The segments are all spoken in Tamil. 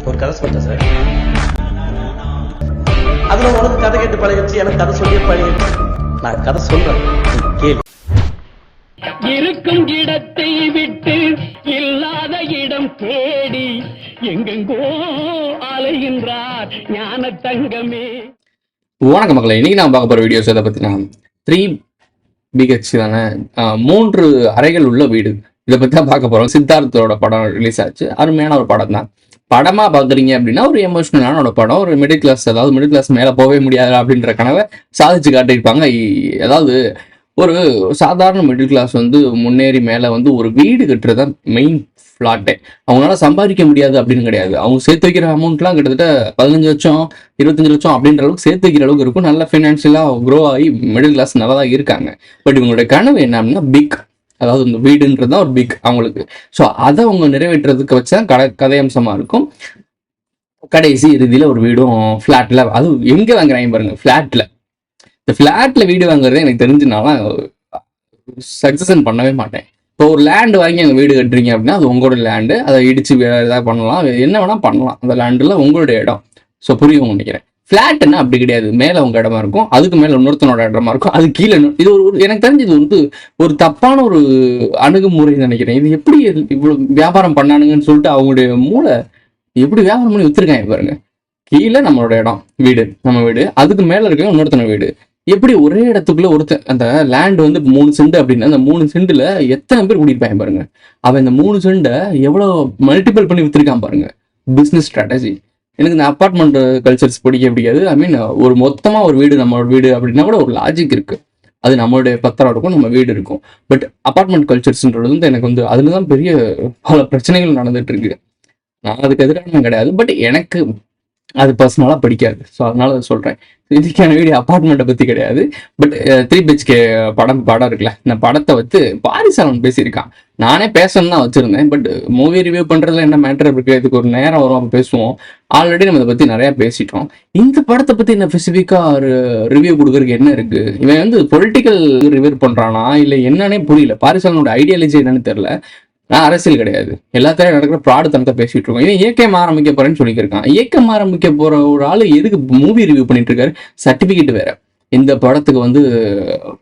ஒரு கதை சொல்லிட்டேன் சார். அதுல உனக்கு கதை கேட்டு பழகிடுச்சு, எனக்கு கதை சொல்லியே பழகிடுச்சு. நான் கதை சொல்றேன், கேளு. இருக்கும் இடத்தை விட்டு இல்லாத இடம் தேடி எங்கெங்கோ அலைகின்றார் ஞான தங்கமே. வணக்கம் மக்களே, இன்னைக்கு நான் பார்க்க போற வீடியோஸ் எதை பத்தினா 3 BHK தானே, 3 அறைகள் உள்ள வீடு. இதை பத்தி தான் பார்க்க போறோம். சித்தார்த்தோட படம் ரிலீஸ் ஆச்சு, அருமையான ஒரு படம் தான். படமா பாக்குறீங்க அப்படின்னா ஒரு எமோஷனலான ஒரு படம். ஒரு மிடில் கிளாஸ், அதாவது மிடில் கிளாஸ் மேல போகவே முடியாது அப்படின்ற கனவை சாதிச்சு காட்டியிருப்பாங்க. அதாவது ஒரு சாதாரண மிடில் கிளாஸ் வந்து முன்னேறி மேல வந்து ஒரு வீடு கட்டுறது தான் மெயின் ஃபிளாட்டே. அவங்களால சம்பாதிக்க முடியாது அப்படின்னு கிடையாது. அவங்க சேர்த்து வைக்கிற அமௌண்ட்லாம் கிட்டத்தட்ட 15 லட்சம் 25 லட்சம் அப்படின்ற அளவுக்கு சேர்த்து வைக்கிற அளவுக்கு இருக்கும். நல்ல ஃபினான்ஷியலாக க்ரோ ஆகி மிடில் கிளாஸ் நல்லா தான் இருக்காங்க. பட் இவங்களுடைய கனவு என்ன அப்படின்னா பிக், அதாவது இந்த வீடுன்றது தான் ஒரு பிக் அவங்களுக்கு. ஸோ அதை அவங்க நிறைவேற்றுறதுக்கு வச்சா கதையம்சமாக இருக்கும். கடைசி இறுதியில் ஒரு வீடும் ஃப்ளாட்டில், அதுவும் எங்கே வாங்குறாங்க பாருங்க, ஃப்ளாட்டில். இந்த ஃப்ளாட்டில் வீடு வாங்குறதே எனக்கு தெரிஞ்சுனால சக்ஸன் பண்ணவே மாட்டேன். இப்போ ஒரு லேண்டு வாங்கி அங்கே வீடு கட்டுறீங்க அப்படின்னா அது உங்களோட லேண்டு, அதை இடிச்சு வேறு ஏதாவது பண்ணலாம், என்ன வேணால் பண்ணலாம். அந்த லேண்டில் உங்களுடைய இடம். ஸோ புரியும் நினைக்கிறேன். ஃப்ளாட்னா அப்படி கிடையாது. மேலே உங்கள் இடமா இருக்கும், அதுக்கு மேலே இன்னொருத்தனோட இடமா இருக்கும், அது கீழே. இது ஒரு எனக்கு தெரிஞ்சு இது வந்து ஒரு தப்பான ஒரு அணுகுமுறைன்னு நினைக்கிறேன். இது எப்படி இவ்வளோ வியாபாரம் பண்ணானுங்கன்னு சொல்லிட்டு அவங்களுடைய மூளை எப்படி வியாபாரம் பண்ணி வித்துருக்காங்க பாருங்க. கீழே நம்மளோட இடம், வீடு, நம்ம வீடு, அதுக்கு மேலே இருக்க இன்னொருத்தன வீடு. எப்படி ஒரே இடத்துக்குள்ள அந்த லேண்ட் வந்து 3 சென்ட் அப்படின்னா அந்த 3 சென்ட்ல எத்தனை பேர் கூட்டியிருப்பாங்க பாருங்க. அவன் இந்த 3 சென்ட்டை எவ்வளோ மல்டிபிள் பண்ணி வித்துருக்கான் பாருங்க. Business strategy. எனக்கு இந்த அப்பார்ட்மெண்ட் கல்ச்சர்ஸ் பிடிக்காது. ஐ மீன் ஒரு மொத்தமாக ஒரு வீடு, நம்மளோட வீடு அப்படின்னா கூட ஒரு லாஜிக் இருக்கு. அது நம்மளுடைய பத்திரம் இருக்கும், நம்ம வீடு இருக்கும். பட் அப்பார்ட்மெண்ட் கல்ச்சர்ஸ்ன்றது வந்து எனக்கு வந்து அதுல தான் பெரிய பல பிரச்சனைகள் நடந்துட்டு இருக்கு. நான் அதுக்கு எதிரான கிடையாது, பட் எனக்கு அது பர்சனலாக பிடிக்காது. ஸோ அதனால அதை சொல்கிறேன். இதுக்கான வீடியோ அப்பார்ட்மெண்ட்டை பற்றி கிடையாது. பட் 3 BHK படம் இருக்குல்ல, இந்த படத்தை வச்சு பாரிசாலன் பேசியிருக்கான். நானே பேசணும்னு தான் வச்சுருந்தேன். பட் மூவி ரிவ்யூ பண்ணுறதுல என்ன மேட்டர் இருக்குது, இதுக்கு ஒரு நேரம் வரும், அப்போ பேசுவோம். ஆல்ரெடி நம்ம இதை பற்றி நிறையா பேசிட்டோம். இந்த படத்தை பற்றி என்ன ஸ்பெசிஃபிக்காக ஒரு ரிவ்யூ கொடுக்குறதுக்கு என்ன இருக்குது? இவன் வந்து பொலிட்டிக்கல் ரிவ்யூ பண்ணுறானா இல்லை என்னன்னே புரியல. பாரிசாலனோட ஐடியாலஜி என்னன்னு தெரியல. நான் அரசியல் கிடையாது, எல்லாத்தையும் நடக்கிற ப்ராடத்தனத்தை பேசிட்டு இருக்கோம். இவன் இயக்கம் ஆரம்பிக்க போறேன்னு சொல்லியிருக்கான். இயக்கம் ஆரம்பிக்க போற ஒரு ஆளு எதுக்கு மூவி ரிவ்யூ பண்ணிட்டு இருக்காரு? சர்டிபிகேட் வேற. இந்த படத்துக்கு வந்து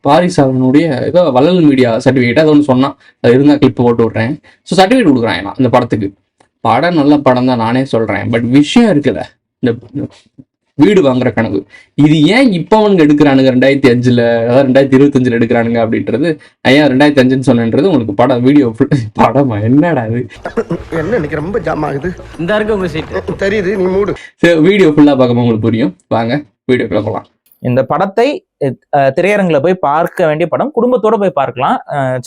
பாரிசாலனுடைய ஏதோ வள்ளல் மீடியா சர்டிபிகேட் அது ஒன்று சொன்னான். அது இருந்தால் கிளிப் போட்டு விட்றேன். ஸோ சர்டிபிகேட் கொடுக்குறான் இந்த படத்துக்கு. படம் நல்ல படம் தான் நானே சொல்றேன். பட் விஷயம் இருக்குல்ல, இந்த வீடு வாங்குற கனவு இது ஏன் இப்போ அவனுங்க எடுக்கிறானுங்க 2005, அதாவது 2025 எடுக்கிறானுங்க அப்படின்றது. ஏன் 2005 சொன்னது உங்களுக்கு படம் வீடியோ படமா என்னடா இது? என்ன இன்னைக்கு ரொம்ப ஜாம் ஆகுது. இந்த இருக்கு உங்க சீட் தெரியுது, நீ மூடு. சரி, வீடியோ ஃபுல்லா பார்க்கும்போது உங்களுக்கு புரியும். வாங்க வீடியோக்குள்ள போகலாம். இந்த படத்தை திரையரங்குல போய் பார்க்க வேண்டிய படம். குடும்பத்தோட போய் பார்க்கலாம்.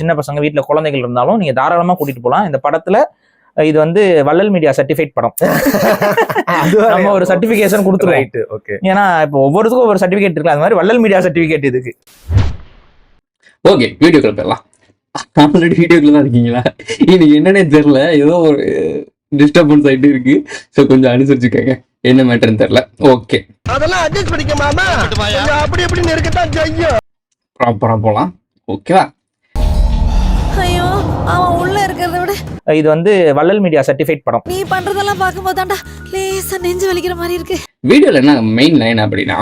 சின்ன பசங்க வீட்டுல குழந்தைகள் இருந்தாலும் நீங்க தாராளமா கூட்டிட்டு போகலாம். இந்த படத்துல இது வந்து வள்ளல் மீடியா சர்டிஃபைட் படம். நம்ம ஒரு சர்டிபிகேஷன் கொடுத்துருவோம். ஏன்னா இப்போ ஒவ்வொருத்துக்கும் ஒவ்வொரு சர்டிபிகேட் இருக்கு, அது மாதிரி வள்ளல் மீடியா சர்டிபிகேட் இதுக்கு. ஓகே, வீடியோக்குள்ள போயிடலாம். ஆல்ரெடி வீடியோக்குள்ள தான் இருக்கீங்களா? இன்னைக்கு என்னன்னே தெரியல, ஏதோ ஒரு டிஸ்டர்பன்ஸ் ஆயிட்டு இருக்கு. ஸோ கொஞ்சம் அனுசரிச்சுக்கங்க, என்ன மேட்டர்னு தெரியல. ஓகே, அதெல்லாம் அட்ஜஸ்ட் பண்ணிக்க மாமா, அப்படி எப்படி இருக்கத்தான் செய்யும். ப்ராப்பரா போலாம். ஓகேவா? ஐயோ, அவன் உள்ள இருக்கிறத விட இது வந்து வள்ளல் மீடியா சர்டிஃபைட் படம். நீ பண்றதெல்லாம் பார்க்கும்போது தான்டா லேசா நெஞ்சு வலிக்கிற மாதிரி இருக்கு. வீடியோல என்ன மெயின் லைன் அப்படின்னா,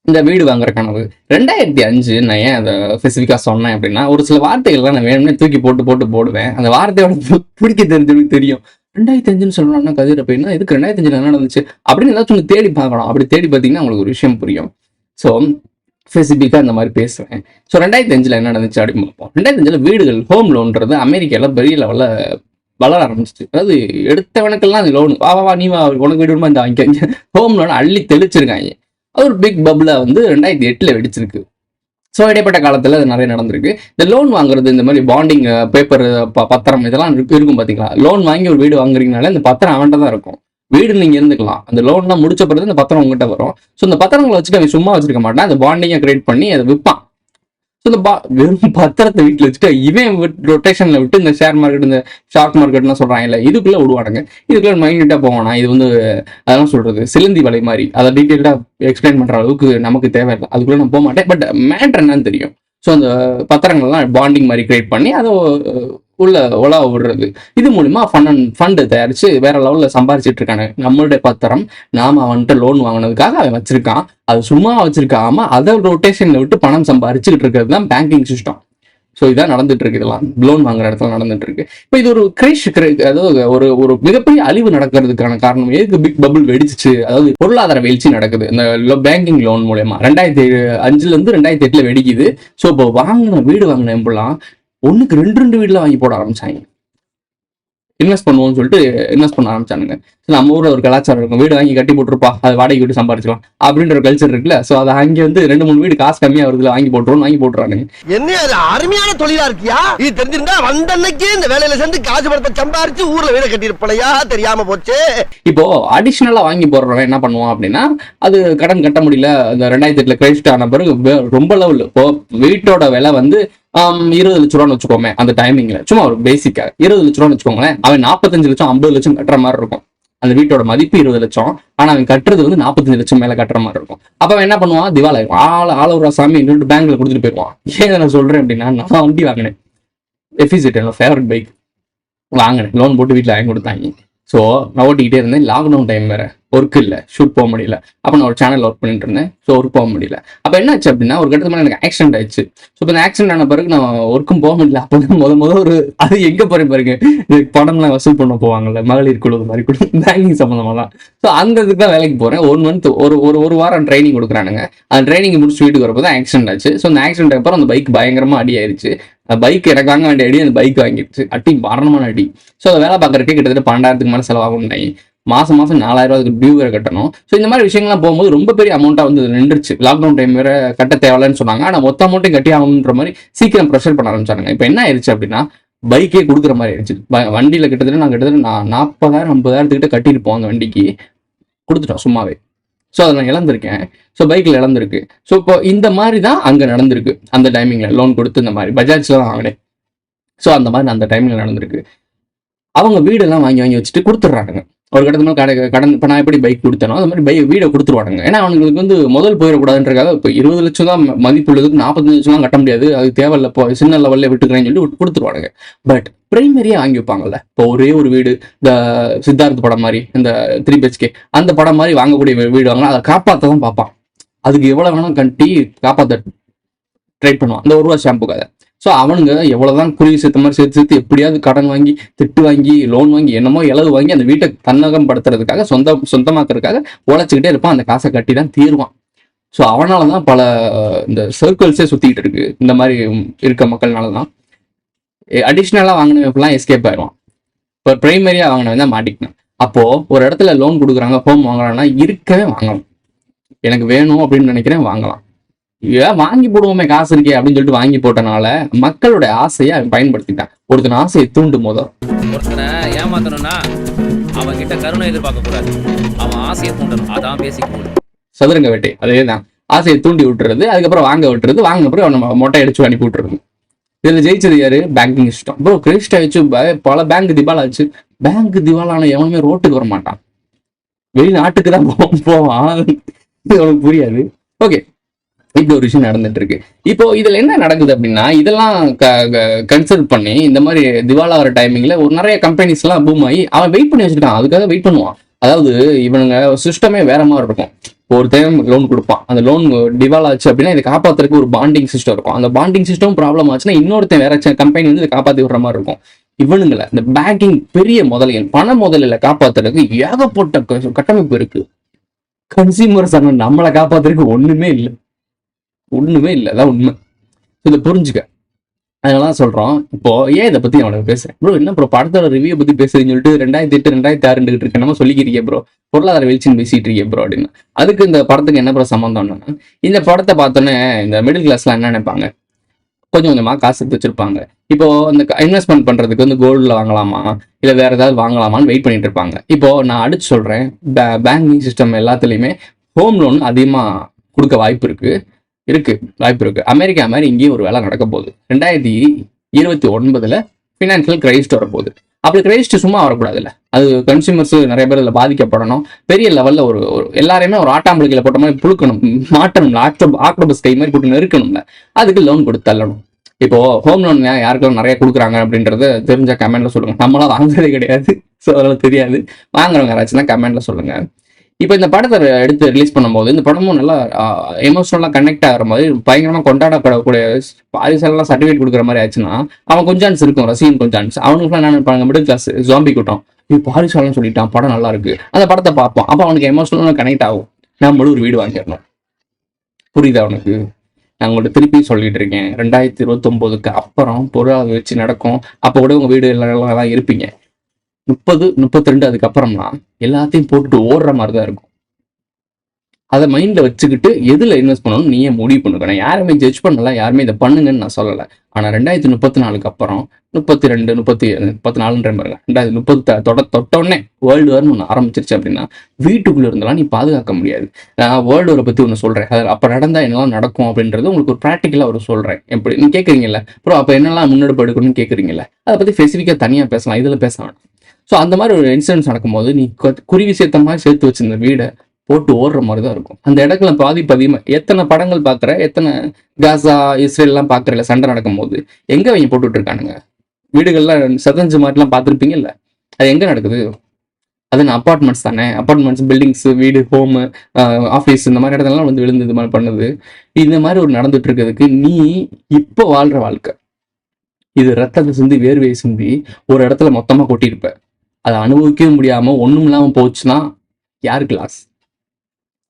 இந்த வீடு வாங்குற கனவு 2005. நான் ஏன் அதை ஸ்பெசிஃபிக்கா சொன்னேன் அப்படின்னா, ஒரு சில வார்த்தைகள்லாம் நான் வேணும்னே தூக்கி போடுவேன். அந்த வார்த்தையோட பிடிக்க தெரிஞ்சவங்களுக்கு தெரியும். 2005 சொல்லணும்னா கதிர் அப்படின்னா இதுக்கு 2005 என்ன நடந்துச்சு அப்படின்னு ஏதாச்சும் தேடி பார்க்கணும். அப்படி தேடி பார்த்தீங்கன்னா உங்களுக்கு ஒரு விஷயம் புரியும். ஸோ ஸ்பெசிஃபிக்காக இந்த மாதிரி பேசுவேன். ஸோ 2005 என்ன நடந்துச்சு அப்படின்னு பார்ப்போம். 2005 வீடுகள் ஹோம் லோன்றது அமெரிக்காவில் பெரிய லெவலில் வளர ஆரம்பிச்சிச்சு. அதாவது எடுத்தவனுக்கெல்லாம் அந்த லோனு வா நீ வா உனக்கு வீடு இந்த வாங்கிக்க ஹோம் லோன் அள்ளி தெளிச்சிருக்காங்க. அது ஒரு பிக் பப்ளா வந்து 2008 வெடிச்சிருக்கு. ஸோ இடைப்பட்ட காலத்தில் அது நிறைய நடந்திருக்கு. இந்த லோன் வாங்குறது, இந்த மாதிரி பாண்டிங் பேப்பர் பத்திரம் இதெல்லாம் இருக்கும் பார்த்தீங்களா? லோன் வாங்கி ஒரு வீடு வாங்குறீங்கனால இந்த பத்திரம் அவன்கிட்ட தான் இருக்கும். வீடு நீங்க இருந்துக்கலாம். அந்த லோன்லாம் முடிச்ச பிறகு இந்த பத்திரம் உங்ககிட்ட வரும். ஸோ இந்த பத்திரங்களை வச்சுட்டு அவன் சும்மா வச்சிருக்க மாட்டான். அந்த பாண்டிங்கை கிரியேட் பண்ணி அதை விற்பான். ஸோ இந்த வெறும் பத்திரத்தை வீட்டில் வச்சுட்டு இவன் ரொட்டேஷன்ல விட்டு இந்த ஷேர் மார்க்கெட், இந்த ஸ்டாக் மார்க்கெட்லாம் சொல்றாங்க இல்லை, இதுக்குள்ள விடுவானுங்க. இதுக்குள்ள மைன்யூட்டா போவானா? இது வந்து அதெல்லாம் சொல்றது சிலந்தி வலை மாதிரி. அதை டீட்டெயில்டா எக்ஸ்பிளைன் பண்ற அளவுக்கு நமக்கு தேவையில்லை. அதுக்குள்ள நான் போக மாட்டேன். பட் மேட்டர் என்னன்னு தெரியும். ஸோ அந்த பத்திரங்கள்லாம் பாண்டிங் மாதிரி கிரியேட் பண்ணி அதை உள்ள உலா விடுறது. இது மூலியமா ஃபண்டு தயாரிச்சு வேற லெவல்ல சம்பாரிச்சிட்டு இருக்காங்க. நம்மளுடைய பத்திரம் நாம அவன்கிட்ட லோன் வாங்கினதுக்காக அவன் வச்சிருக்கான், அது சும்மா வச்சிருக்காம அதை ரொட்டேஷன்ல விட்டு பணம் சம்பாரிச்சுக்கிட்டு இருக்கிறது தான் பேங்கிங் சிஸ்டம். ஸோ இதான் நடந்துட்டு இருக்கு, இதெல்லாம் லோன் வாங்குற இடத்துல நடந்துட்டு இருக்கு. இப்போ இது ஒரு கிரேஷ், அதாவது ஒரு மிகப்பெரிய அழிவு நடக்கிறதுக்கான காரணம் எதுக்கு பிக் பபுள் வெடிச்சிச்சு, அதாவது பொருளாதார வீழ்ச்சி நடக்குது இந்த பேங்கிங் லோன் மூலயமா. 2005 இருந்து 2008 வெடிக்குது. ஸோ இப்போ வீடு வாங்கின எம்பெல்லாம் ஒண்ணுக்கு 2 வீடுல வாங்கி போட ஆரம்பிச்சாங்க. இன்வெஸ்ட் பண்ணுவோம்னு சொல்லிட்டு இன்வெஸ்ட் பண்ண ஆரம்பிச்சானுங்க. நம்ம ஊர்ல ஒரு கலாச்சாரம் இருக்கும், வீடு வாங்கி கட்டி போட்டுருப்பா, அது வாடகை விட்டு சம்பாரிச்சிடும் அப்படின்ற ஒரு கல்ச்சர் இருக்குல்ல. சோ அதை அங்கே வந்து 2-3 வீடு காசு கம்மியா வருதுல வாங்கி போட்டுறாங்க. என்ன அது அருமையான தொழிலா இருக்கியா? இது தெரிஞ்சிருந்தா வந்தன்னைக்கு இந்த வேலையில சேர்ந்து காசு பணத்தை சம்பாரிச்சு ஊர்ல வீட கட்டிருப்பலையா, தெரியாம போச்சு. இப்போ அடிஷனலா வாங்கி போடுறவன் என்ன பண்ணுவான் அப்படின்னா, அது கடன் கட்ட முடியல, அந்த 2008 கிரெடிட் ஆன பிறகு ரொம்ப லெவல் இப்போ வீட்டோட விலை வந்து 20 லட்ச ரூபான்னு வச்சுக்கோமே. அந்த டைமிங்ல சும்மா ஒரு பேசிக்கா 20 லட்ச ரூபான்னு வச்சுக்கோங்களேன். அவன் 45 லட்சம் 50 லட்சம் கட்டுற மாதிரி இருக்கும். அந்த வீட்டோட மதிப்பு 20 லட்சம், ஆனா அவன் கட்டுறது வந்து 45 லட்சம் மேல கட்டுற மாதிரி இருக்கும். அப்ப அவன் என்ன பண்ணுவான், திவால் ஆயிடும். ஆளூரா சாமி பேங்க்ல கொடுத்துட்டு போயிடுவான். ஏன் நான் சொல்றேன் அப்படின்னா, நான் வண்டி வாங்கினேன், எஃபிசிட் என்னோட ஃபேவரட் பைக் வாங்கினேன், லோன் போட்டு வீட்டுல வாங்கி கொடுத்தாங்க. ஸோ நான் ஓட்டிக்கிட்டே இருந்தேன். லாக்டவுன் டைம் வேற, ஒர்க் இல்லை, ஷூட் போக முடியல. அப்போ நான் ஒரு சேனல் ஒர்க் பண்ணிட்டு இருந்தேன். ஸோ ஒர்க் போக முடியல. அப்போ என்ன ஆச்சு அப்படின்னா, ஒரு கட்டத்துல எனக்கு ஆக்சிடென்ட் ஆயிடுச்சு. ஸோ இப்போ இந்த ஆக்சிடென்ட் ஆன பிறகு நான் ஒர்க்கும் போக முடியல. அப்போ முத ஒரு அது எங்கே போறேன் பாருங்க, பணம்லாம் வசூல் பண்ண போவாங்கல்ல, மகளிர் குழு மாதிரி குழு, பேங்கிங் சம்மந்தமாக தான். ஸோ அந்த இதுக்கு தான் வேலைக்கு போறேன். 1 மந்த் ஒரு வாரம் ட்ரைனிங் கொடுக்குறானுங்க. அந்த ட்ரைனிங் முடிச்சு வீட்டுக்கு வரப்போ தான் ஆக்சிடென்ட் ஆச்சு. ஸோ அந்த ஆக்சிடென்ட் அப்புறம் அந்த பைக் பயங்கரமா அடி ஆயிடுச்சு. பைக் எனக்கு வாங்க வேண்டிய அடி, அந்த பைக் வாங்கிடுச்சு. அட்டி மரணமான அடி. ஸோ அதை வேலை பார்க்கறதுக்கே கிட்டத்தட்ட 12,000 மேலே செலவாகும். மாசம் 4,000 ரூபாய்க்கு டியூ வேற கட்டணும். ஸோ இந்த மாதிரி விஷயங்கள்லாம் போகும்போது ரொம்ப பெரிய அமௌண்ட்டா வந்து நின்றுச்சு. லாக்டவுன் டைம் வேற கட்ட தேவையில்லைன்னு சொன்னாங்க. ஆனால் மொத்த அமௌண்ட்டையும் கட்டி ஆகணுன்ற மாதிரி சீக்கிரம் ப்ரெஷர் பண்ண ஆரம்பிச்சாங்க. இப்போ என்ன ஆயிடுச்சு அப்படின்னா, பைக்கே கொடுக்குற மாதிரி ஆயிடுச்சு. வண்டியில கிட்டத்தட்ட நான் 40,000-50,000 கிட்ட கட்டியிருப்போம். அந்த வண்டிக்கு கொடுத்துட்டோம் சும்மாவே. ஸோ அதை நான் இழந்திருக்கேன். ஸோ பைக்கில் இழந்திருக்கு. ஸோ இப்போ இந்த மாதிரி தான் அங்கே நடந்திருக்கு. அந்த டைமிங்ல லோன் கொடுத்து இந்த மாதிரி பஜாஜ்ல தான் வாங்கினேன். ஸோ அந்த மாதிரி அந்த டைமிங்ல நடந்திருக்கு. அவங்க வீடெல்லாம் வாங்கி வச்சுட்டு கொடுத்துட்றாங்க. ஒரு கட்டத்துல கடன் இப்போ நான் எப்படி பைக் கொடுத்தனோ அது மாதிரி வீடை கொடுத்துருவானுங்க. ஏன்னா அவங்களுக்கு வந்து முதல் போயிடக்கூடாதுன்றக்காக இப்போ 20 லட்சம் தான் மதிப்பு உள்ளதுக்கு 45 லட்சம் தான் கட்ட முடியாது, அது தேவையில்ல, இப்போ சின்ன லெவல்ல விட்டுக்கிறேன்னு சொல்லி கொடுத்துருவானுங்க. பட் பிரைமரியா வாங்கி வைப்பாங்கல்ல, இப்போ ஒரே ஒரு வீடு, இந்த சித்தார்த் படம் மாதிரி, இந்த 3 BHK அந்த படம் மாதிரி வாங்கக்கூடிய வீடு வாங்கலாம், அதை காப்பாற்ற தான் பார்ப்பான். அதுக்கு எவ்வளவு வேணாலும் கட்டி காப்பாற்ற ட்ரை பண்ணுவான். அந்த 1 ரூபா ஷாம்புக்காக. ஸோ அவனுங்க எவ்வளவுதான் குறி சேர்த்த மாதிரி சேர்த்து எப்படியாவது கடன் வாங்கி, திட்டு வாங்கி, லோன் வாங்கி, என்னமோ இளவு வாங்கி அந்த வீட்டை தன்னகம் படுத்துறதுக்காக, சொந்தமாக்குறதுக்காக உழைச்சிக்கிட்டே இருப்பான். அந்த காசை கட்டி தான் தீருவான். ஸோ அவனாலதான் பல இந்த சர்க்கிள்ஸே சுத்திட்டு இருக்கு. இந்த மாதிரி இருக்க மக்கள்னாலதான் அடிஷ்னலா வாங்கினவங்கலாம் எஸ்கேப் ஆயிடுவான். இப்போ பிரைமரியா வாங்கினவன் தான் மாட்டிக்கணும். அப்போ ஒரு இடத்துல லோன் கொடுக்குறாங்க, ஹோம் வாங்கலாம்னா இருக்கவே வாங்கலாம். எனக்கு வேணும் அப்படின்னு நினைக்கிறேன், வாங்கலாம். ஏன் வாங்கி போடுவோமே, காசு இருக்கே அப்படின்னு சொல்லிட்டு வாங்கி போட்டனால மக்களோட ஆசையை அவன் பயன்படுத்திட்டான். ஒருத்தன் ஆசையை தூண்டும் போதும். ஒருத்தனை ஏமாத்தணும்னா அவன் கிட்ட கருணை எதிர்பார்க்க கூடாது, அவன் ஆசையை தூண்டணும். அதான் பேசிக் சதுரங்க வேட்டை அதேதான். ஆசையை தூண்டி விட்டுறது, அதுக்கப்புறம் வாங்க விட்டுறது, வாங்கின அப்புறம் அவனை மொட்டை அடிச்சு அனுப்பி விட்டுறது. இதுல ஜெயிச்சது யாரு? Banking system. ப்ரோ கிரெடிட் ஆயிடுச்சு, பல பேங்க் திவால் ஆச்சு. பேங்க் திவாலான எவனுமே ரோட்டுக்கு வர மாட்டான், வெளிநாட்டுக்கு தான் போவான். இது அவனுக்கு புரியாது. ஓகே, இப்படி ஒரு விஷயம் நடந்துட்டு இருக்கு. இப்போ இதுல என்ன நடக்குது அப்படின்னா, இதெல்லாம் கன்சிடர் பண்ணி இந்த மாதிரி திவாலாகிற டைமிங்ல ஒரு நிறைய கம்பெனிஸ் எல்லாம் பூம் ஆகி அவன் வெயிட் பண்ணி வச்சிருக்கான். அதுக்காக வெயிட் பண்ணுவான். அதாவது இவனுங்க சிஸ்டமே வேற மாதிரி இருக்கும். ஒரு டைம் லோன் கொடுப்பான், அந்த லோன் டிவால் ஆச்சு அப்படின்னா இதை காப்பாத்துறதுக்கு ஒரு பாண்டிங் சிஸ்டம் இருக்கும். அந்த பாண்டிங் சிஸ்டம் ப்ராப்ளம் ஆச்சுன்னா இன்னொருத்தன் வேற கம்பெனி வந்து இதை காப்பாத்தி விடுற மாதிரி இருக்கும். இவனுங்களை இந்த பேங்கிங் பெரிய முதலைகள் பண முதலில காப்பாத்துறதுக்கு ஏகப்பட்ட கட்டமைப்பு இருக்கு. கன்சியூமர்ஸ் நம்மளை காப்பாத்துறதுக்கு ஒண்ணுமே இல்லை. அதான் உண்மை. இதை புரிஞ்சுக்க. அதனால சொல்றோம். இப்போ ஏன் இதை பத்தி அவனுக்கு பேசுறேன் ப்ரோ, என்ன ப்ரோ படத்தோட ரிவ்யூ பத்தி பேசுறீங்கன்னு சொல்லிட்டு 2008 2006 இருக்கேன் நம்ம சொல்லிக்கிறீங்க ப்ரோ, பொருளாதார வீழ்ச்சின்னு பேசிட்டு இருக்கீங்க ப்ரோ அப்படின்னு. அதுக்கு இந்த படத்துக்கு என்ன ப்ரோ சம்பந்தம்னா, இந்த படத்தை பார்த்தோன்னே இந்த மிடில் கிளாஸ்லாம் என்ன நினைப்பாங்க, கொஞ்சம் கொஞ்சமா காசு எடுத்து வச்சிருப்பாங்க. இப்போ இந்த இன்வெஸ்ட்மெண்ட் பண்றதுக்கு வந்து கோல்டுல வாங்கலாமா இல்ல வேற ஏதாவது வாங்கலாமான்னு வெயிட் பண்ணிட்டு இருப்பாங்க. இப்போ நான் அடிச்சு சொல்றேன், பேங்கிங் சிஸ்டம் எல்லாத்துலயுமே ஹோம் லோன் அதிகமா கொடுக்க வாய்ப்பு இருக்கு. அமெரிக்கா மாதிரி இங்கேயும் ஒரு வேலை நடக்க போகுது. 2029 ஃபினான்ஷியல் கிரைசிஸ் வரப்போகுது. அப்படி கிரைசிஸ் சும்மா வரக்கூடாதுல்ல, அது கன்சியூமர்ஸ் நிறைய பேர் இதில் பாதிக்கப்படணும். பெரிய லெவலில் ஒரு எல்லாரையுமே ஒரு ஆட்டாம்பளிக்கையில் போட்ட மாதிரி புழுக்கணும், மாட்டணும், ஆக்டோபஸ் கை மாதிரி போட்டு நெருக்கணும்ல. அதுக்கு லோன் கொடுத்து தள்ளணும். இப்போ ஹோம் லோன் யாருக்கும் நிறைய கொடுக்குறாங்க அப்படின்றத தெரிஞ்ச கமெண்ட்ல சொல்லுங்க. நம்மளாம் வாங்குறதே கிடையாது, ஸோ அதெல்லாம் தெரியாது. வாங்குறவங்க யாராச்சுன்னா கமெண்ட்ல சொல்லுங்க. இப்போ இந்த படத்தை எடுத்து ரிலீஸ் பண்ணும்போது இந்த படமும் நல்லா எமோஷனலாக கனெக்ட் ஆகிற மாதிரி பயங்கரமாக கொண்டாடப்படக்கூடிய பாரிசெல்லாம் சர்டிஃபிகேட் கொடுக்குற மாதிரி ஆச்சுன்னா அவன் கொஞ்சான்ஸ் இருக்கும், ரசிகன் கொஞ்சான்ஸ். அவனுக்குலாம் என்ன நினைப்பாங்க, மிடில் கிளாஸ் ஜாம்பி கூட்டம், இப்போ பாரிசாலாம் சொல்லிட்டான் படம் நல்லா இருக்கு, அந்த படத்தை பார்ப்போம். அப்போ அவனுக்கு எமோஷனலாக கனெக்ட் ஆகும், நம்மளும் ஒரு வீடு வாங்கிடணும். புரியுதா அவனுக்கு? நான் உங்கள்கிட்ட திருப்பி சொல்லிட்டு இருக்கேன், 2029க்கு அப்புறம் பொருளாதார வச்சு நடக்கும். அப்போ கூட உங்கள் வீடு எல்லாம் இருப்பீங்க. 30, 32 அதுக்கப்புறம்னா எல்லாத்தையும் போட்டுட்டு ஓடுற மாதிரி தான் இருக்கும். அதை மைண்டில் வச்சுக்கிட்டு எதில் இன்வெஸ்ட் பண்ணணும்னு நீயே முடிவு பண்ணுங்க. நான் யாருமே ஜட்ஜ் பண்ணல, யாருமே இதை பண்ணுங்கன்னு நான் சொல்லலை. ஆனால் 2034க்கு அப்புறம் 32, 34 பாருங்க, 2030 தொட்டோடனே வேர்ல்டு வார்னு ஒன்று ஆரம்பிச்சிருச்சு அப்படின்னா வீட்டுக்குள்ளே இருந்தெல்லாம் நீ பாதுகாக்க முடியாது. நான் வேர்ல்டு வாரை பற்றி ஒன்று சொல்கிறேன், அது அப்போ நடந்தால் என்னெல்லாம் நடக்கும் அப்படின்றது உங்களுக்கு ஒரு ப்ராக்டிக்கலாக ஒரு சொல்கிறேன். எப்படி நீ கேட்குறீங்கல்ல ப்ரோ, அப்போ என்னெல்லாம் முன்னெடுப்பு எடுக்கணும்னு கேட்குறீங்கல்ல, அதை பற்றி ஸ்பெசிஃபிக்காக தனியாக பேசலாம், இதில் பேச வேணாம். ஸோ அந்த மாதிரி ஒரு இன்சிடென்ட்ஸ் நடக்கும்போது நீ குருவி சேர்த்த மாதிரி சேர்த்து வச்சிருந்த வீடை போட்டு ஓடுற மாதிரி தான் இருக்கும். அந்த இடத்துல பாதிப்பு அதிகமாக. எத்தனை படங்கள் பார்க்குற, எத்தனை காசா இஸ்ரேல்லாம் பார்க்குறல சண்டை நடக்கும்போது எங்கே அவங்க போட்டுட்டு இருக்கானுங்க, வீடுகள்லாம் சதஞ்சு மாதிரிலாம் பார்த்துருப்பீங்கல்ல, அது எங்கே நடக்குது? அது அப்பார்ட்மெண்ட்ஸ் தானே, அப்பார்ட்மெண்ட்ஸ், பில்டிங்ஸ், வீடு, ஹோமு, ஆஃபீஸ், இந்த மாதிரி இடத்துலலாம் வந்து விழுந்து இது மாதிரி பண்ணுது. இந்த மாதிரி ஒரு நடந்துட்டு இருக்கிறதுக்கு நீ இப்போ வாழ்கிற வாழ்க்கை, இது ரத்தத்தை சிந்தி வேர்வையை சிந்தி ஒரு இடத்துல மொத்தமாக கொட்டியிருப்ப, அதை அனுபவிக்கவே முடியாமல் ஒன்றும் இல்லாமல் போச்சுன்னா யாருக்கு லாஸ்?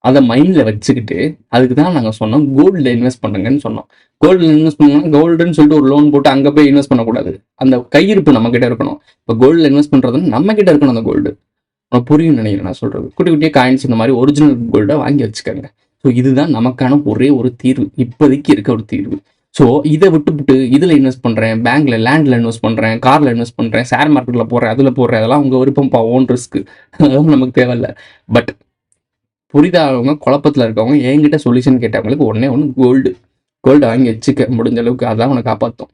அதை மைண்டில் வச்சுக்கிட்டு அதுக்கு தான் நாங்கள் சொன்னோம் கோல்டில் இன்வெஸ்ட் பண்ணுங்கன்னு சொன்னோம். கோல்டில் இன்வெஸ்ட் பண்ணோம்னா கோல்டுன்னு சொல்லிட்டு ஒரு லோன் போட்டு அங்கே போய் இன்வெஸ்ட் பண்ணக்கூடாது. அந்த கையிருப்பு நம்மக்கிட்ட இருக்கணும். இப்போ கோல்டில் இன்வெஸ்ட் பண்ணுறதுன்னு நம்மக்கிட்ட இருக்கணும். அந்த கோல்டு உனக்கு புரியும் நினைக்கிறேன் நான் சொல்கிறது. குட்டி குட்டியாக காயின்ஸ் இந்த மாதிரி ஒரிஜினல் கோல்டை வாங்கி வச்சுக்கோங்க. ஸோ இதுதான் நமக்கான ஒரே ஒரு தீர்வு, இப்போதைக்கு இருக்க ஒரு தீர்வு. ஸோ இதை விட்டுவிட்டு இதில் இன்வெஸ்ட் பண்ணுறேன், பேங்க்ல லேண்டில் இன்வெஸ்ட் பண்ணுறேன், காரில் இன்வெஸ்ட் பண்ணுறேன், ஷேர் மார்க்கெட்டில் போடுறேன், அதில் போடுறேன், அதெல்லாம் உங்கள் விருப்பம்ப்பா, ஓன் ரிஸ்க்கு, அதெல்லாம் நமக்கு தேவையில்லை. பட் புரிதாதவங்க, குழப்பத்தில் இருக்கவங்க, என்கிட்ட சொல்யூஷன் கேட்டவங்களுக்கு ஒன்று கோல்டு வாங்கி வச்சுக்க முடிஞ்ச அளவுக்கு, அதான் உனக்கு காப்பாற்றும்.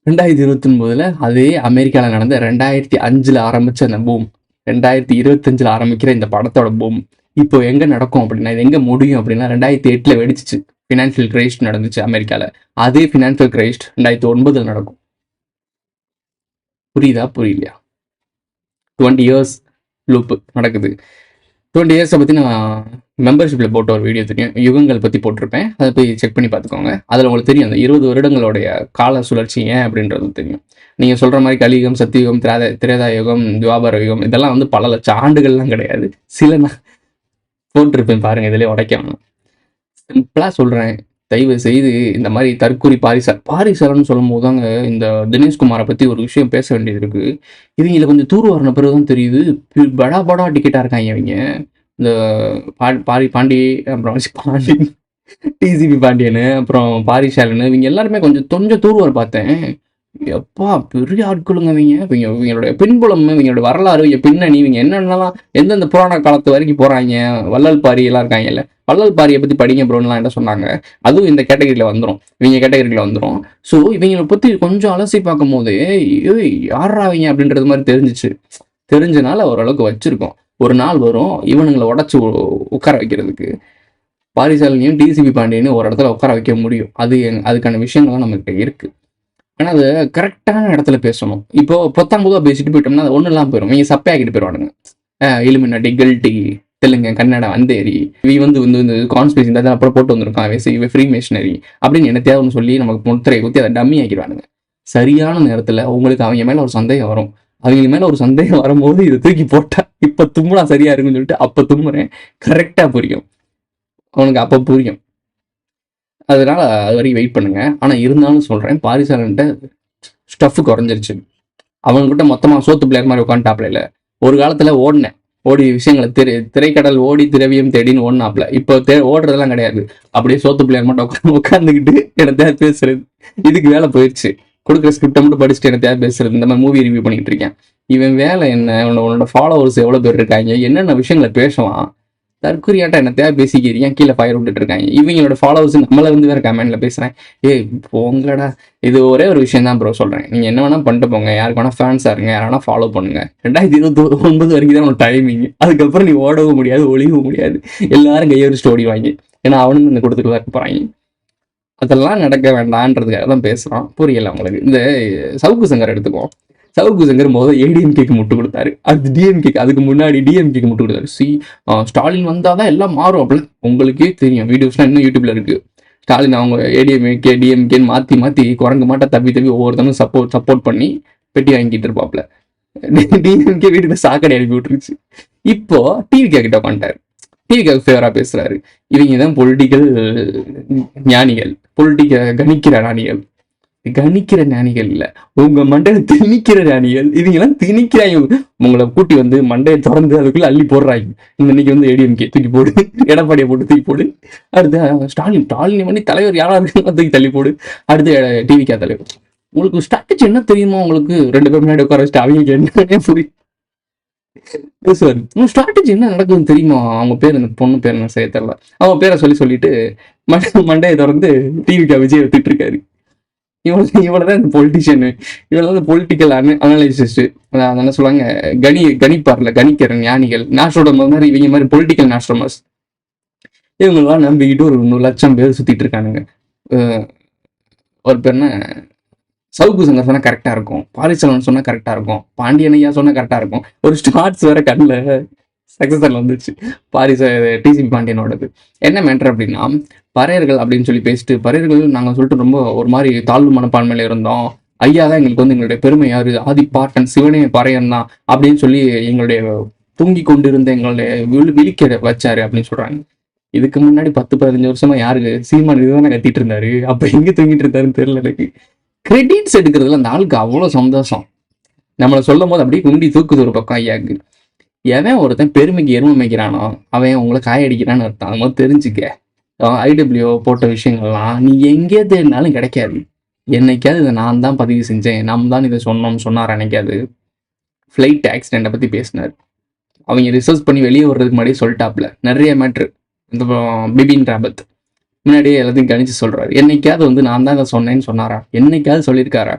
2029 அதே அமெரிக்காவில் நடந்த 2005 ஆரம்பித்த அந்த பூம், 2025 ஆரம்பிக்கிற இந்த படத்தோட பூம் இப்போ எங்கே நடக்கும் அப்படின்னா, இது எங்கே முடியும் அப்படின்னா 2008 வெடிச்சிச்சு. ஃபினான்ஷியல் கிரைஸ்ட் நடந்துச்சு அமெரிக்காவில். அதே ஃபினான்ஷியல் கிரைஸ்ட் 2009 நடக்கும். புரியுதா புரியலையா? 20 இயர்ஸ் லூப்பு நடக்குது. 20 இயர்ஸை பற்றி நான் மெம்பர்ஷிப்பில் போட்ட ஒரு வீடியோ தெரியும், யுகங்கள் பற்றி போட்டிருப்பேன், அதை போய் செக் பண்ணி பார்த்துக்கோங்க. அதில் உங்களுக்கு தெரியும் அந்த 20 வருடங்களுடைய கால சுழற்சி ஏன் அப்படின்றது தெரியும். நீங்கள் சொல்கிற மாதிரி கலியுகம், சத்தியுகம், திரேதா யுகம், துவாபர யுகம், இதெல்லாம் வந்து பல லட்சம் ஆண்டுகள்லாம் கிடையாது. சில நான் போட்டிருப்பேன் பாருங்கள், இதிலே உடைக்கணும். சிம்பிளாக சொல்கிறேன், தயவு செய்து இந்த மாதிரி தற்கொலை பாரிசாலன்னு சொல்லும் போது தாங்க இந்த தினேஷ்குமாரை பற்றி ஒரு விஷயம் பேச வேண்டியது இருக்குது. இவங்களை கொஞ்சம் தூர் வரன பிறகு தான் தெரியுது படா டிக்கெட்டாக இருக்காங்க இவங்க. இந்த பாண்டி, அப்புறம் பாண்டி, டிசிபி பாண்டியனு, அப்புறம் பாரிசாலனு, இவங்க எல்லாருமே கொஞ்சம் தூர் வர பார்த்தேன். எப்பா பெரிய ஆட்களுங்க இவங்களுடைய பின்புலம், இவங்களுடைய வரலாறு, இவங்க பின்னணி, இவங்க என்னென்னலாம் எந்தெந்த புராண காலத்து வரைக்கும் போகிறாங்க. வள்ளல் பாரி எல்லாம் இருக்காங்கல்ல, வள்ளல் பாரியை பற்றி படிங்க ப்ரோன்லாம் என்ன சொன்னாங்க. அதுவும் இந்த கேட்டகரியில் வந்துடும், இவங்க கேட்டகரியில் வந்துடும். ஸோ இவங்களை பற்றி கொஞ்சம் அலசி பார்க்கும் போது யாராவீங்க அப்படின்றது மாதிரி தெரிஞ்சனால ஓரளவுக்கு வச்சுருக்கோம். ஒரு நாள் வரும் இவனுங்களை உடச்சி உட்கார வைக்கிறதுக்கு. பாரிசாலனையும் டிசிபி பாண்டியனையும் ஒரு இடத்துல உட்கார வைக்க முடியும். அதுக்கான விஷயங்கள்லாம் நம்மகிட்ட இருக்குது. ஆனால் அது கரெக்டான இடத்துல பேசணும். இப்போ 19 பேசிட்டு போயிட்டோம்னா அது ஒன்றும் இல்லாமல் போயிடும். இவங்க சப்பையாக்கிட்டு போயிடுவானுங்க. இலுமினாட்டி, கல்ட்டி, தெலுங்கு, கன்னடா, அந்தேரி, வந்து கான்ஸ்பிரசி இந்த அப்புறம் போட்டு வந்திருக்கான், இவன் ஃப்ரீ மிஷனரி அப்படின்னு என்ன தேவைன்னு சொல்லி நமக்கு முத்திரை ஊற்றி அதை டம்மி ஆக்கிடுவானுங்க. சரியான நேரத்தில் உங்களுக்கு அவங்க மேலே ஒரு சந்தேகம் வரும். அவங்க மேலே ஒரு சந்தேகம் வரும்போது இதை தூக்கி போட்டால் இப்போ தும்முனா சரியாக இருக்குன்னு சொல்லிட்டு அப்போ தும்முறேன். கரெக்டாக புரியும் அவனுக்கு, அப்போ புரியும். அதனால அது வரைக்கும் வெயிட் பண்ணுங்க. ஆனால் இருந்தாலும் சொல்கிறேன், பாரிசாலன்ட்ட ஸ்டஃப் குறைஞ்சிருச்சு. அவங்ககிட்ட மொத்தமாக சோத்து பிளேயர் மாதிரி உட்காந்துட்டாப்ல. ஒரு காலத்தில் ஓடி விஷயங்களை திரைக்கடல் ஓடி திரவியம் தேடின்னு ஓடினாப்ல. இப்போ ஓடுறதெல்லாம் கிடையாது. அப்படியே சோத்து பிளேயர் மட்டும் உட்காந்துக்கிட்டு எனக்கு பேசுறது. இதுக்கு வேலை போயிடுச்சு. கொடுக்குற ஸ்கிரிப்டை மட்டும் படிச்சுட்டு எனக்கு பேசுறது. இந்த மாதிரி மூவி ரிவ்யூ பண்ணிட்டு இருக்கேன். இவன் வேலை என்ன? உன்னோட ஃபாலோவர்ஸ் எவ்வளோ பேர் இருக்காங்க, என்னென்ன விஷயங்களை பேசலாம், தற்கொலையாட்டா என்ன தேவை பேசிக்கிறீங்க, கீழே ஃபயர் விட்டுட்டு இருக்காங்க. இவங்களோட ஃபாலோவர்ஸ் நம்மளை வந்து வேறு கமெண்ட்ல பேசுகிறேன். போங்கடா. இது ஒரே ஒரு விஷயம் தான் ப்ரோ சொல்கிறேன். நீங்கள் என்ன வேணால் பண்ணிட்டு போங்க, யாருக்கு வேணால் ஃபேன்ஸாக இருங்க, யார் வேணால் ஃபாலோ பண்ணுங்க. 2029 வரைக்கும் தான் உனக்கு டைமிங். அதுக்கப்புறம் நீ ஓடவும் முடியாது, ஒழியவும் முடியாது. எல்லாரும் கையெறிச்சிட்டு ஓடிவாங்க. ஏன்னா அவனுங்க இந்த கொடுத்துட்டு தான் இருக்க போகிறாங்க. அதெல்லாம் நடக்க வேண்டான்றதுக்காக தான் பேசுகிறோம். புரியல உங்களுக்கு. இந்த சவுக்கு சங்கர் எடுத்துக்குவோம். சவுக்கு சங்கர் முதல் ஏடிஎம்கேக்கு முட்டு கொடுத்தாரு, அடுத்து டிஎம்கேக்கு, அதுக்கு முன்னாடி டிஎம்கேக்கு முட்டு கொடுத்தாரு. ஸ்டாலின் வந்தால் தான் எல்லாம் மாறும் அப்படின்னு உங்களுக்கே தெரியும். வீடியோஸ்லாம் இன்னும் யூடியூப்ல இருக்கு. ஸ்டாலின் அவங்க ஏடிஎம்கே டிஎம்கேன்னு மாற்றி குரங்கு மாட்டா தப்பி ஒவ்வொருத்தனும் சப்போர்ட் பண்ணி பெட்டி வாங்கிட்டு இருப்பாப்ல. டிஎம்கே வீட்டுக்கு சாக்கடை அனுப்பி விட்டுருச்சு. இப்போ டிவிகே கிட்ட உட்காந்துட்டாரு. டிவிகே ஃபேவரா பேசுறாரு. இவங்க தான் பொலிட்டிக்கல் ஞானிகள், கணிக்கிற ஞானிகள் இல்ல, உங்க மண்டையில திணிக்கிற ஞானிகள். இவங்கெல்லாம் திணிக்கிறாங்க. உங்களை கூட்டி வந்து மண்டையை திறந்து அதுக்குள்ள அள்ளி போடுறாங்க. இன்னைக்கு வந்து ஏடிஎம்கே தூக்கி போடு, எடப்பாடியை போட்டு தூக்கி போடு, அடுத்து ஸ்டாலின் பண்ணி தலைவர் யாரா இருக்கு தூக்கி தள்ளி போடு, அடுத்து டிவிகே தலைவர். உங்களுக்கு ஸ்ட்ராட்டஜி என்ன தெரியுமா? உங்களுக்கு 2 பேர் முன்னாடி உட்கார வச்சுட்டு அவங்க என்னன்னே புரியும் பேசுவாரு. ஸ்ட்ராட்டஜி என்ன நடக்குதுன்னு தெரியுமா? அவங்க பேர் இந்த பொண்ணு பேர் என்ன செய்ய தெரியல, அவங்க பேரை சொல்லிட்டு மண்டையை திறந்து டிவிகே விஜய் எடுத்துட்டு இருக்காரு. இவ்வளவுதான் இந்த பொலிட்டிஷியனு, இவ்வளவு இந்த பொலிட்டிக்கல் அனலைசிஸ்ட். என்ன சொல்லுவாங்க, கணிப்பார்ல, கணிக்கிற ஞானிகள், நேஷனல் மாதிரி இவங்க மாதிரி பொலிட்டிக்கல் நேஷனல்ஸ். இவங்கெல்லாம் நம்பிக்கிட்டு ஒரு 100 லட்சம் பேர் சுத்திட்டு இருக்கானுங்க. ஒரு பேர்னா சவுக்கு சங்கர் சொன்னா கரெக்டா இருக்கும், பாரிசலன் சொன்னா கரெக்டா இருக்கும், பாண்டியன் ஐயா சொன்னா கரெக்டா இருக்கும். ஒரு ஸ்டார்ட்ஸ் வேற கண்ணில் சக்சஸர்ல வந்துச்சு, டிசிபி பாண்டியனோடது. என்ன மேட்டர் அப்படின்னா, பறையர்கள் அப்படின்னு சொல்லி பேசிட்டு, பறையர்கள் நாங்கள் சொல்லிட்டு ரொம்ப ஒரு மாதிரி தாழ்வு மனப்பான்மையில இருந்தோம், ஐயா தான் எங்களுக்கு வந்து எங்களுடைய பெருமை, யாரு ஆதிப்பாட்டன் சிவனே பறையன் தான் அப்படின்னு சொல்லி எங்களுடைய தூங்கி கொண்டிருந்த எங்களுடைய விழிக்க வச்சாரு அப்படின்னு சொல்றாங்க. இதுக்கு முன்னாடி 10-15 வருஷமா யாருக்கு சீமான் இதுதானே கத்திட்டு இருந்தாரு, அப்ப எங்க தூங்கிட்டு இருந்தாருன்னு தெரியல எனக்கு. கிரெடிட்ஸ் எடுக்கிறதுல அந்த ஆளுக்கு அவ்வளோ சந்தோஷம். நம்மளை சொல்லும் போது அப்படியே குண்டி தூக்குது ஒரு பக்கம் ஐயாக்கு. எவன் ஒருத்தன் பெருமைக்கு எருமை மேய்க்கிறானோ அவன் உங்களை காயடிக்கிறான்னு அர்த்தம். அது மாதிரி தெரிஞ்சுக்க. ஐடபிள்யூ போட்ட விஷயங்கள்லாம் நீ எங்கே தேடினாலும் கிடைக்காது. என்னைக்காவது இதை நான் தான் பதிவு செஞ்சேன், நாம் தான் இதை சொன்னோம்னு சொன்னார். என்னைக்காவது ஃப்ளைட் ஆக்சிடென்ட்டை பற்றி பேசினார். அவங்க ரிசர்ச் பண்ணி வெளியே வர்றதுக்கு முன்னாடியே சொல்லிட்டாப்ல நிறைய மேட்ரு. இந்த பிபின் ராவத் முன்னாடியே எல்லாத்தையும் கணிச்சு சொல்றாரு. என்னைக்காவது வந்து நான் தான் இதை சொன்னேன்னு சொன்னாரா? என்னைக்காவது சொல்லியிருக்காரா?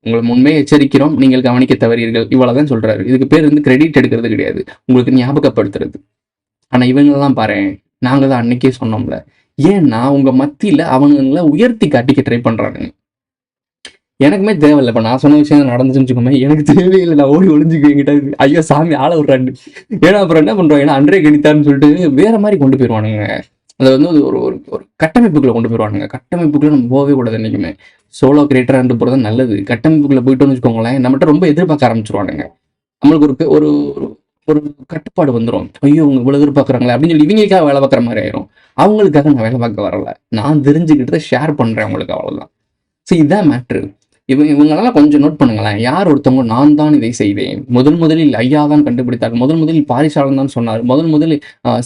உங்களை முன்பே எச்சரிக்கிறோம், நீங்கள் கவனிக்க தவறீர்கள், இவ்வளவுதான் சொல்றாரு. இதுக்கு பேர் வந்து கிரெடிட் எடுக்கிறது கிடையாது, உங்களுக்கு ஞாபகப்படுத்துறது. ஆனா இவங்கெல்லாம் பாரு, நாங்க தான் அன்னைக்கே சொன்னோம்ல. ஏன்னா உங்க மத்தியில அவங்கள உயர்த்தி காட்டிக்க ட்ரை பண்றாங்க. எனக்குமே தேவையில்லை. இப்ப நான் சொன்ன விஷயம் நடந்துச்சுன்னு வச்சுக்கோமே, எனக்கு தேவையில்லை, நான் ஓடி ஒளிஞ்சுக்கிட்ட ஐயோ சாமி ஆள விடுறாண்டு. ஏன்னா அப்புறம் என்ன பண்றோம், ஏன்னா அன்றே கணித்தான்னு சொல்லிட்டு வேற மாதிரி கொண்டு போயிடுவானுங்க. அதை வந்து ஒரு ஒரு கட்டமைப்புக்குள்ள கொண்டு போயிடுவானுங்க. கட்டமைப்புக்குள்ள நம்ம போகவே கூடாது என்னைக்குமே. சோலோ கிரியேட்டரா இருந்து போறது நல்லது. கட்டமைப்புக்குள்ள போயிட்டோம்னு வச்சுக்கோங்களேன், நம்மகிட்ட ரொம்ப எதிர்பார்க்க ஆரம்பிச்சிருவானுங்க. நம்மளுக்கு ஒரு ஒரு கட்டுப்பாடு வந்துடும். ஐயோ இவங்க இவ்வளவு எதிர்பார்க்குறாங்களே அப்படின்னு சொல்லி இவங்களுக்காக வேலை பார்க்குற மாதிரி ஆயிரும். அவங்களுக்காக நான் வேலை பார்க்க வரல, நான் தெரிஞ்சுக்கிட்டதை ஷேர் பண்றேன் அவங்களுக்கு, அவ்வளவுதான். ஸோ இதுதான் மேட்ரு. இவங்களெல்லாம் கொஞ்சம் நோட் பண்ணுங்களேன். யார் ஒருத்தவங்க நான் தான் இதை செய்தேன், முதலில் ஐயா தான் கண்டுபிடித்தார், முதலில் பாரிசாலன் தான் சொன்னார், முதலில்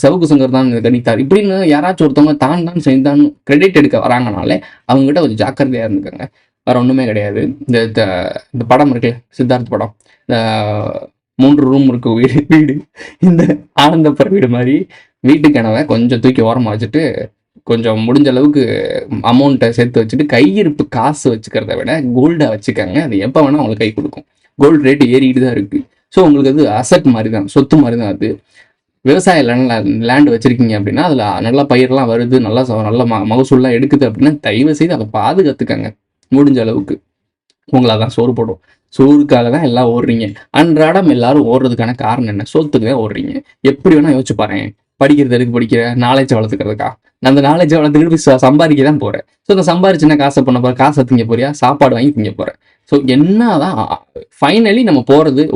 சவுக்கு சங்கர் தான் இதை கணித்தார், இப்படின்னு யாராச்சும் ஒருத்தவங்க தான் செய்தான் கிரெடிட் எடுக்க வராங்கனாலே அவங்ககிட்ட கொஞ்சம் ஜாக்கிரதையா இருந்துக்கோங்க. வேற ஒண்ணுமே கிடையாது. இந்த படம் இருக்கு, சித்தார்த் படம், இந்த 3 ரூம் இருக்கு வீடு, இந்த ஆனந்தப்பற வீடு மாதிரி வீட்டு கனவை கொஞ்சம் தூக்கி ஓரமா வச்சுட்டு, கொஞ்சம் முடிஞ்ச அளவுக்கு அமௌண்ட்டை சேர்த்து வச்சுட்டு, கையிருப்பு காசு வச்சுக்கிறத விட கோல்டா வச்சுக்கோங்க. அது எப்போ வேணா உங்களுக்கு கை கொடுக்கும். கோல்டு ரேட்டு ஏறிட்டு தான் இருக்கு. ஸோ உங்களுக்கு அது அசட் மாதிரி தான், சொத்து மாதிரி தான். அது விவசாய லேண்ட் வச்சிருக்கீங்க அப்படின்னா அதில் நல்லா பயிரெலாம் வருது, நல்ல மகசூல்லாம் எடுக்குது அப்படின்னா தயவு செய்து அதை பாதுகாத்துக்கங்க முடிஞ்ச அளவுக்கு. உங்களை தான் சோறு போடும். சோறுக்காக தான் எல்லாம் ஓடுறீங்க. அன்றாடம் எல்லாரும் ஓடுறதுக்கான காரணம் என்ன? சோத்துக்கு தான் ஓடுறீங்க. எப்படி வேணா யோசிச்சு பாருங்க. படிக்கிறது எதுக்கு படிக்கிற? நாலேஜ் வளர்த்துக்கிறதுக்கா? அந்த நாலேஜை வளர்த்துக்கிட்டு சம்பாதிக்க தான் போறேன். ஸோ அந்த சம்பாதிச்சுன்னா காசை பண்ண போற, காசை திங்க போறியா, சாப்பாடு வாங்கி திங்க போறேன். ஸோ என்னதான் ஃபைனலி நம்ம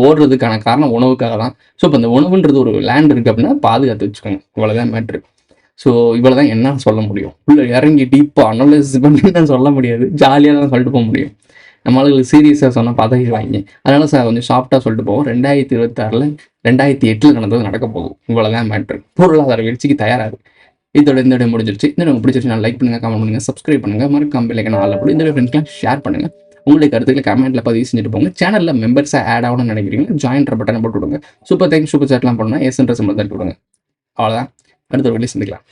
ஓடுறதுக்கான காரணம் உணவுக்காக தான். ஸோ இப்போ இந்த உணவுன்றது ஒரு லேண்ட் இருக்கு அப்படின்னா பாதுகாத்து வச்சுக்கோங்க. இவ்வளவுதான் மேட்ரு. ஸோ இவ்வளவுதான் என்ன சொல்ல முடியும். உள்ள இறங்கி டீப்பா அனலைஸ் பண்ணி சொல்ல முடியாது. ஜாலியாக தான் சொல்லிட்டு போக முடியும். நம்மளுக்கு சீரியஸாக சொன்னால் பதவிவாங்க. அதனால கொஞ்சம் சாஃப்டாக சொல்லிட்டு போவோம். 2026 2008 நடந்தது நடக்க போகும். இவ்வளவுதான் மேட்ரு. பொருளாதார வீழ்ச்சிக்கு தயாராகு. இதோட இந்த வீடியோ முடிஞ்சிருச்சு. இந்த உங்களுக்கு பிடிச்சிருச்சு நான் லைக் பண்ணுங்க, கமெண்ட் பண்ணுங்க, சப்ஸ்கிரைப் பண்ணுங்க, மறக்காம பெல் ஐகானை ஆல் போட்டு இந்த ஃப்ரெண்ட்ஸ்லாம் ஷேர் பண்ணுங்க. உங்களுடைய கருத்துக்களை கமெண்ட்ல பதிவு செஞ்சுட்டு போங்க. சேனல்ல மெம்பர்ஸா ஆட் ஆகணும்னு நினைக்கிறீங்க, ஜாயின்ட்ற பட்டனை போட்டு விடுங்க. சூப்பர் தேங்க்ஸ், சூப்பர் சாட்லாம் பண்ணணும், எஸ்ன்ற சிம்பிள் தட்டி விடுங்க. அவ்வளோதான். அடுத்த வீடியோ சந்திக்கலாம்.